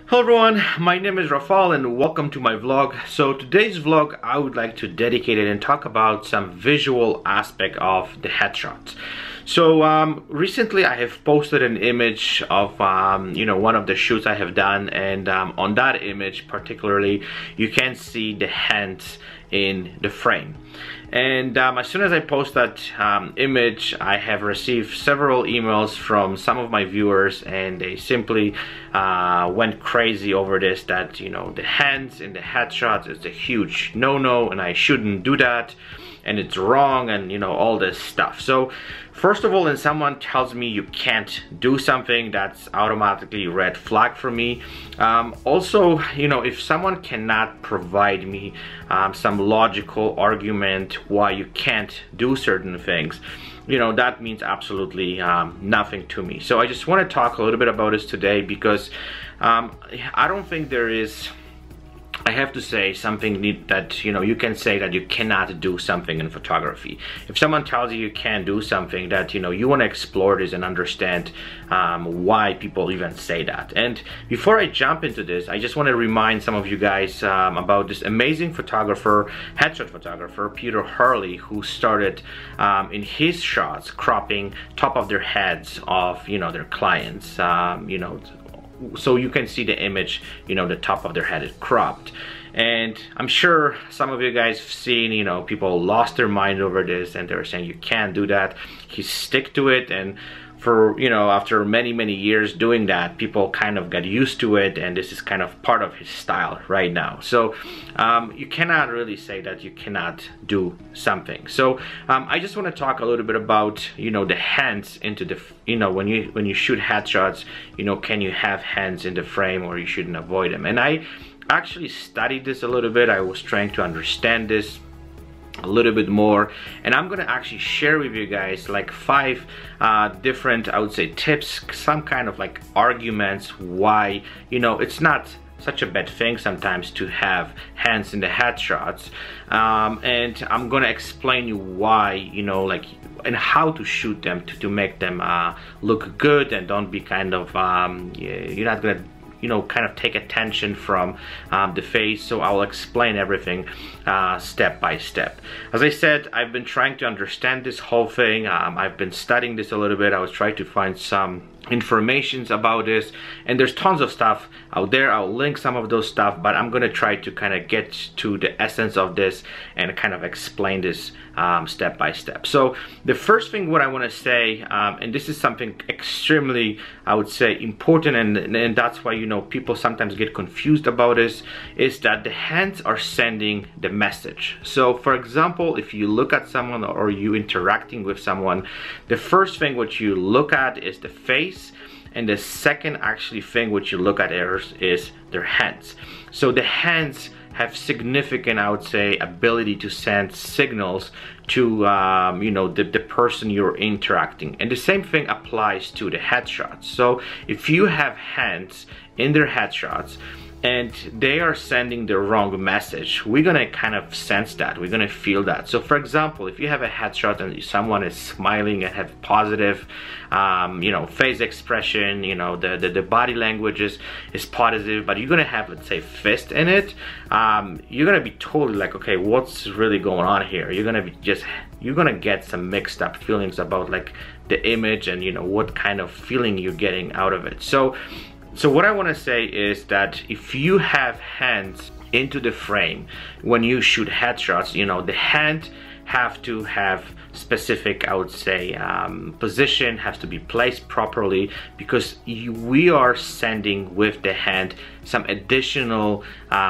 Hello everyone, my name is Rafal and welcome to my vlog. So today's vlog I would like to dedicate it and talk about some visual aspect of the headshots. So recently I have posted an image of one of the shoots I have done, and on that image particularly you can see the hands in the frame. And as soon as I post that image, I have received several emails from some of my viewers, and they simply went crazy over this, that the hands in the headshots is a huge no-no and I shouldn't do that and it's wrong, and all this stuff. So first of all, when someone tells me you can't do something, that's automatically red flag for me. Also, if someone cannot provide me some logical argument why you can't do certain things, that means absolutely nothing to me. So I just want to talk a little bit about this today, because I don't think there is, I have to say something that you can say that you cannot do something in photography. If someone tells you you can't do something, that you want to explore this and understand why people even say that. And before I jump into this, I just want to remind some of you guys about this amazing photographer, headshot photographer, Peter Hurley, who started in his shots cropping top of their heads of their clients. So you can see the image, the top of their head is cropped. And I'm sure some of you guys have seen, people lost their mind over this and they're saying you can't do that. He stick to it, and for after many years doing that, people kind of got used to it, and this is kind of part of his style right now. So you cannot really say that you cannot do something. So I just want to talk a little bit about the hands into the when you shoot headshots, can you have hands in the frame, or you shouldn't avoid them. And I actually studied this a little bit. I was trying to understand this a little bit more, and I'm gonna actually share with you guys like 5 different, I would say, tips, some kind of like arguments why it's not such a bad thing sometimes to have hands in the headshots, and I'm gonna explain you why, and how to shoot them to make them look good and don't be kind of you're not gonna kind of take attention from the face. So I'll explain everything step by step. As I said, I've been trying to understand this whole thing. I've been studying this a little bit. I was trying to find some informations about this, and there's tons of stuff out there. I'll link some of those stuff, but I'm gonna try to kind of get to the essence of this and kind of explain this step by step. So the first thing what I want to say, and this is something extremely, I would say, important, and that's why people sometimes get confused about this, is that the hands are sending the message. So for example, if you look at someone or you interacting with someone, the first thing what you look at is the face, and the second actually thing which you look at is their hands. So the hands have significant, I would say, ability to send signals to the person you're interacting, and the same thing applies to the headshots. So if you have hands in their headshots and they are sending the wrong message, we're gonna kind of sense that, we're gonna feel that. So for example, if you have a headshot and someone is smiling and have positive face expression, the body language is positive, but you're gonna have, let's say, fist in it, you're gonna be totally like, okay, what's really going on here? You're gonna get some mixed up feelings about like the image and what kind of feeling you're getting out of it. So what I want to say is that if you have hands into the frame when you shoot headshots, the hand have to have specific, I would say, position, has to be placed properly, because we are sending with the hand some additional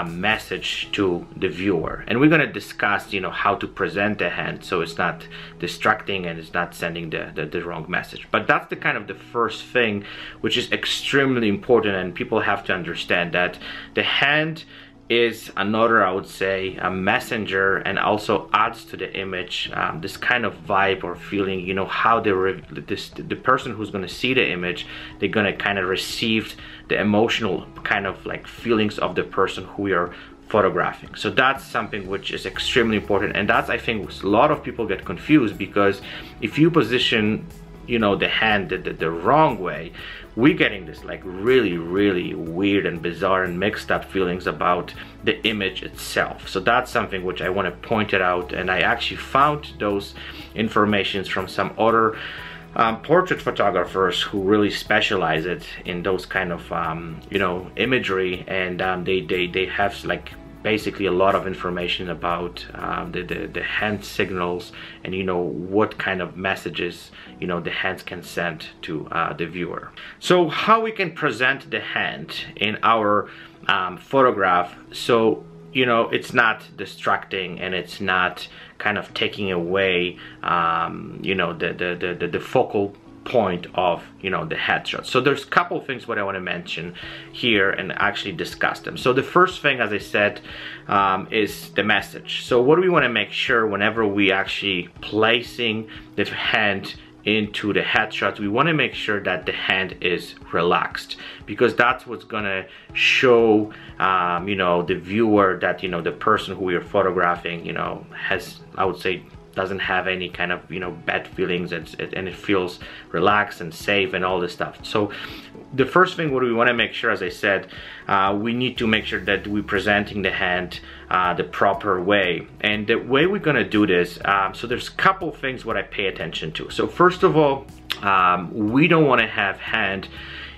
message to the viewer, and we're going to discuss how to present the hand so it's not distracting and it's not sending the wrong message. But that's the kind of the first thing which is extremely important, and people have to understand that the hand is another, I would say, a messenger, and also adds to the image this kind of vibe or feeling, how the person who's going to see the image, they're going to kind of receive the emotional kind of like feelings of the person who we are photographing. So that's something which is extremely important, and that's, I think, a lot of people get confused, because if you position you know, the hand the wrong way, we're getting this like really weird and bizarre and mixed up feelings about the image itself. So that's something which I want to point it out, and I actually found those informations from some other portrait photographers who really specialize it in those kind of you know, imagery, and they have like basically a lot of information about the hand signals, and you know, what kind of messages, you know, the hands can send to the viewer. So how we can present the hand in our photograph, so you know, it's not distracting and it's not kind of taking away you know, the focal point of, you know, the headshot. So there's a couple things what I want to mention here and actually discuss them. So the first thing, as I said, is the message. So what do we want to make sure whenever we actually placing the hand into the headshot, we want to make sure that the hand is relaxed, because that's what's gonna show you know, the viewer that, you know, the person who we are photographing, you know, has, I would say, doesn't have any kind of, you know, bad feelings, and it feels relaxed and safe and all this stuff. So the first thing what we want to make sure, as I said, we need to make sure that we're presenting the hand the proper way. And the way we're gonna do this, so there's a couple things what I pay attention to. So first of all, we don't want to have hand,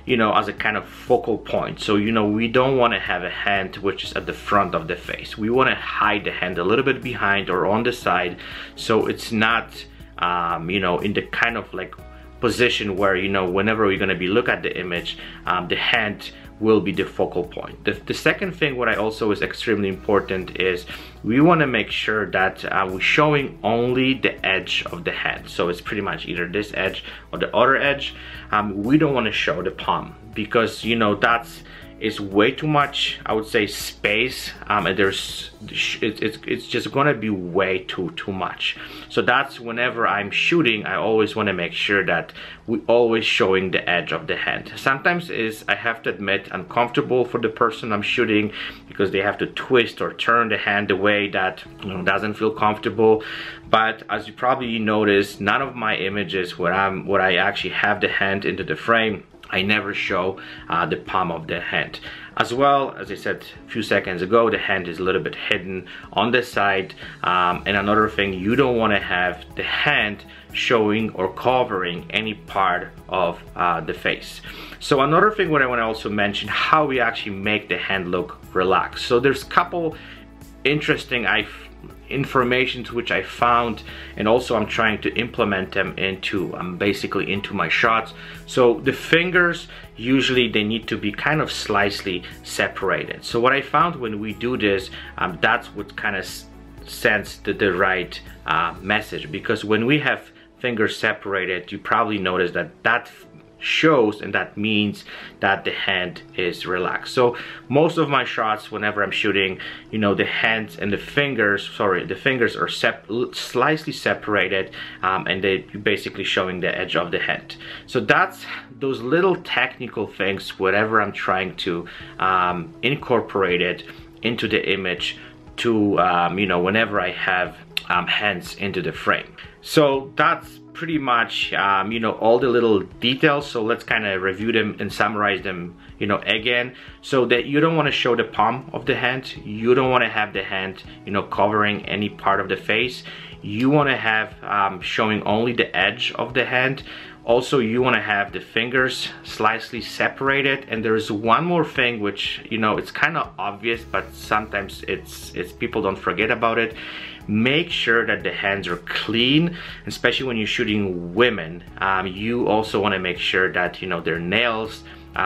you know, as a kind of focal point. So, you know, we don't want to have a hand which is at the front of the face. We want to hide the hand a little bit behind or on the side, so it's not you know, in the kind of like position where, you know, whenever we're going to be look at the image, the hand will be the focal point. The second thing what I also is extremely important is we want to make sure that we're showing only the edge of the hand. So it's pretty much either this edge or the other edge. We don't want to show the palm, because, you know, that's is way too much, I would say, space, and it's just gonna be way too much. So that's whenever I'm shooting, I always want to make sure that we always showing the edge of the hand. Sometimes is, I have to admit, uncomfortable for the person I'm shooting, because they have to twist or turn the hand the way that, you know, doesn't feel comfortable. But as you probably noticed, none of my images where I actually have the hand into the frame, I never show the palm of the hand. As well, as I said a few seconds ago, the hand is a little bit hidden on the side. And another thing, you don't want to have the hand showing or covering any part of the face. So another thing what I want to also mention, how we actually make the hand look relaxed. So there's a couple interesting informations which I found, and also I'm trying to implement them into basically into my shots. So the fingers, usually they need to be kind of slightly separated. So what I found when we do this, that's what kind of sends the right message, because when we have fingers separated, you probably notice that that shows, and that means that the hand is relaxed. So most of my shots, whenever I'm shooting, you know, the hands and the fingers, the fingers are slightly separated, and they're basically showing the edge of the hand. So that's those little technical things, whatever I'm trying to incorporate it into the image to you know, whenever I have hands into the frame. So that's pretty much you know, all the little details. So let's kind of review them and summarize them, you know, again. So that you don't want to show the palm of the hand, you don't want to have the hand, you know, covering any part of the face. You want to have showing only the edge of the hand. Also, you want to have the fingers slightly separated. And there's one more thing which, you know, it's kind of obvious, but sometimes it's people don't forget about it. Make sure that the hands are clean, especially when you're shooting women. You also want to make sure that, you know, their nails,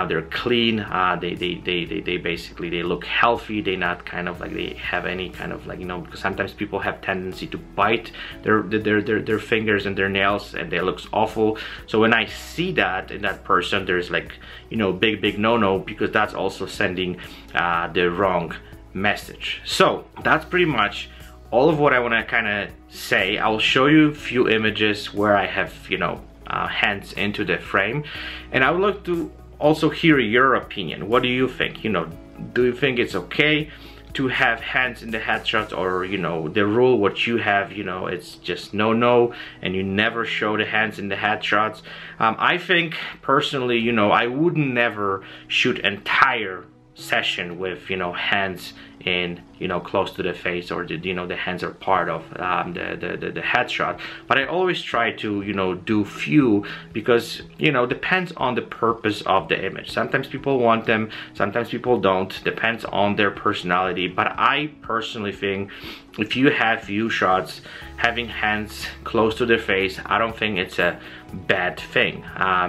they're clean, they basically, they look healthy, they not kind of like they have any kind of like, you know, because sometimes people have tendency to bite their fingers and their nails, and they looks awful. So when I see that in that person, there's like, you know, big no-no, because that's also sending the wrong message. So that's pretty much all of what I want to kind of say. I'll show you a few images where I have, you know, hands into the frame, and I would like to also hear your opinion. What do you think? You know, do you think it's okay to have hands in the headshots, or you know, the rule what you have, you know, it's just no, and you never show the hands in the headshots. I think personally, you know, I would never shoot entire session with, you know, hands in, you know, close to the face, or the, you know, the hands are part of the headshot. But I always try to, you know, do few, because, you know, depends on the purpose of the image. Sometimes people want them, sometimes people don't, depends on their personality. But I personally think if you have view shots, having hands close to the face, I don't think it's a bad thing.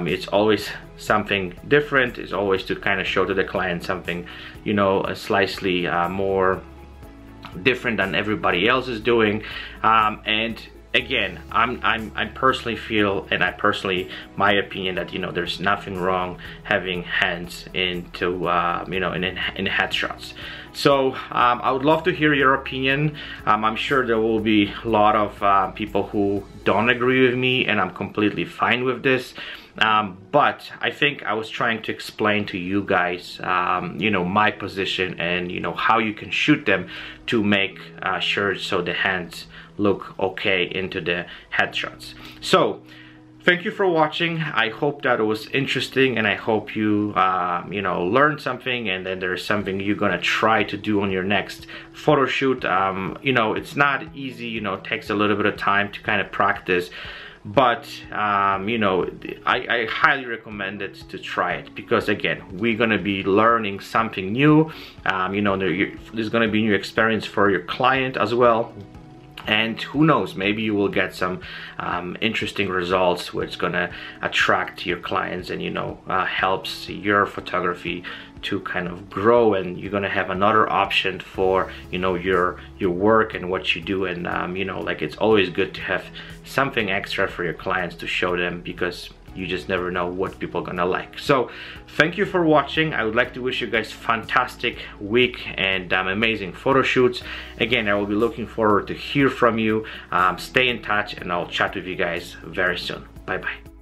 It's always something different. It's always to kind of show to the client something, you know, slightly more different than everybody else is doing. And again, I personally feel, and my opinion, that, you know, there's nothing wrong having hands into you know, in headshots. So I would love to hear your opinion. I'm sure there will be a lot of people who don't agree with me, and I'm completely fine with this. But I think I was trying to explain to you guys, you know, my position, and you know, how you can shoot them to make sure so the hands look okay into the headshots. So thank you for watching. I hope that it was interesting, and I hope you you know, learned something, and then there's something you're gonna try to do on your next photo shoot. You know, it's not easy, you know, it takes a little bit of time to kind of practice. But you know, I highly recommend it to try it, because again, we're gonna be learning something new. You know, there's gonna be new experience for your client as well. And who knows, maybe you will get some interesting results which is gonna attract your clients, and you know, helps your photography to kind of grow, and you're gonna have another option for, you know, your work and what you do. And you know, like, it's always good to have something extra for your clients to show them, because you just never know what people are gonna like. So thank you for watching. I would like to wish you guys fantastic week and amazing photo shoots. Again, I will be looking forward to hear from you. Stay in touch, and I'll chat with you guys very soon. Bye bye.